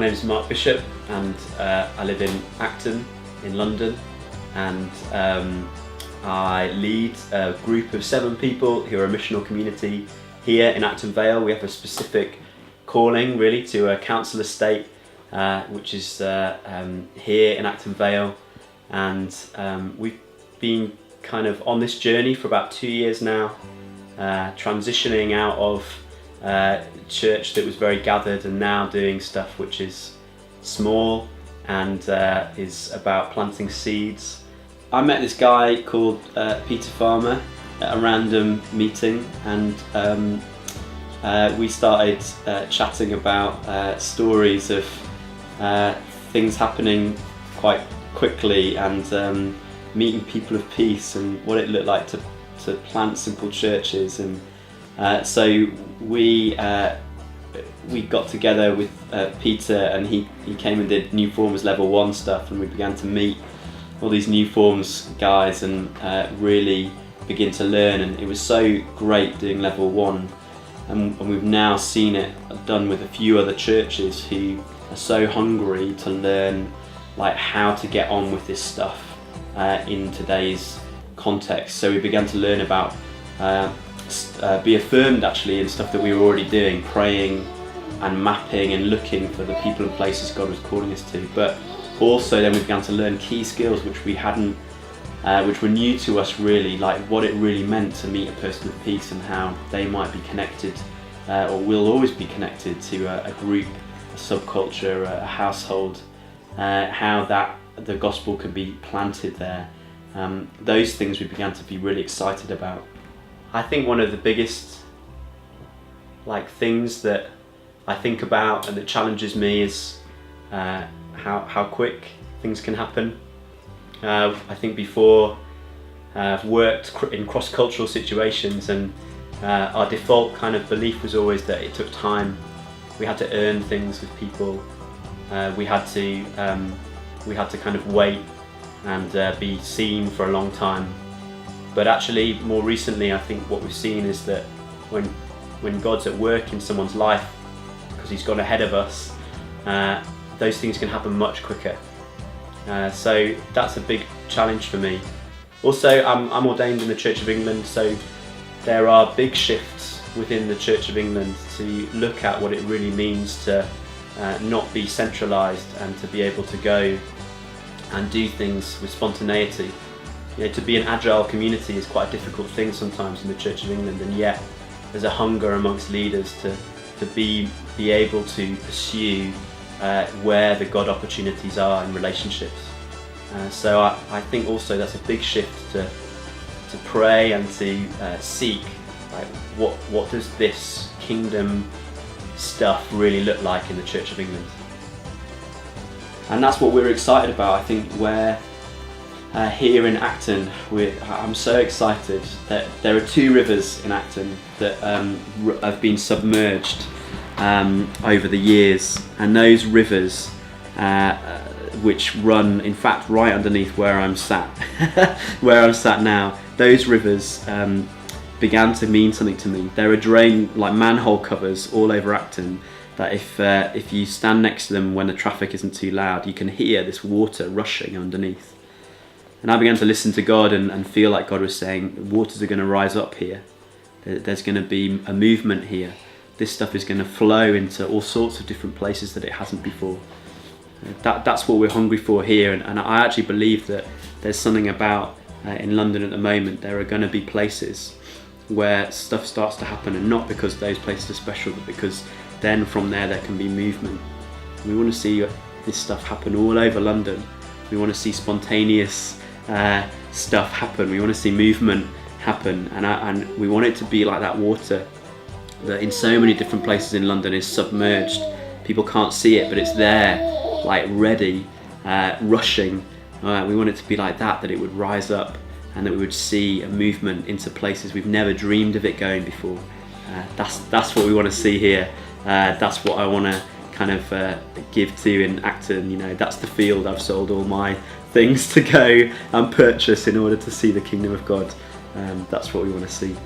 name is Mark Bishop, and I live in Acton in London, and I lead a group of 7 people who are a missional community here in Acton Vale. We have a specific calling really to a council estate which is here in Acton Vale, and we've been kind of on this journey for about 2 years now, transitioning out of church that was very gathered and now doing stuff which is small and is about planting seeds. I met this guy called Peter Farmer at a random meeting, and we started chatting about stories of things happening quite quickly, and meeting people of peace and what it looked like to plant simple churches. And so we got together with Peter, and he came and did New Forms Level 1 stuff, and we began to meet all these New Forms guys and really begin to learn. And it was so great doing Level 1, and we've now seen it done with a few other churches who are so hungry to learn like how to get on with this stuff in today's context. So we began to learn about be affirmed actually in stuff that we were already doing, praying and mapping and looking for the people and places God was calling us to. But also then we began to learn key skills which we hadn't, which were new to us really, like what it really meant to meet a person of peace and how they might be connected or will always be connected to a group, a subculture, a household, how that the gospel can be planted there. Those things we began to be really excited about. I think one of the biggest things that I think about and that challenges me is how quick things can happen. I think before I've worked in cross-cultural situations, and our default kind of belief was always that it took time. We had to earn things with people. We had to kind of wait and be seen for a long time. But actually, more recently, I think what we've seen is that when God's at work in someone's life, because He's gone ahead of us, those things can happen much quicker. So that's a big challenge for me. Also, I'm ordained in the Church of England, so there are big shifts within the Church of England to look at what it really means to not be centralised and to be able to go and do things with spontaneity. You know, to be an agile community is quite a difficult thing sometimes in the Church of England, and yet there's a hunger amongst leaders to be able to pursue where the God opportunities are in relationships. So I think also that's a big shift to pray and to seek what does this kingdom stuff really look like in the Church of England. And that's what we're excited about. I think we're here in Acton, I'm so excited that there are 2 rivers in Acton that have been submerged over the years, and those rivers which run in fact right underneath where I'm sat now, those rivers began to mean something to me. There are manhole covers all over Acton that if you stand next to them when the traffic isn't too loud, you can hear this water rushing underneath. And I began to listen to God and feel like God was saying, waters are going to rise up here. There's going to be a movement here. This stuff is going to flow into all sorts of different places that it hasn't before. That's what we're hungry for here. And I actually believe that there's something about in London at the moment, there are going to be places where stuff starts to happen, and not because those places are special, but because then from there can be movement. We want to see this stuff happen all over London. We want to see spontaneous stuff happen. We want to see movement happen, and we want it to be like that water that in so many different places in London is submerged. People can't see it, but it's there, like ready, rushing. We want it to be like that it would rise up, and that we would see a movement into places we've never dreamed of it going before. That's what we want to see here. That's what I want to kind of give to in Acton. You know, that's the field I've sold all my things to go and purchase in order to see the kingdom of God. That's what we want to see.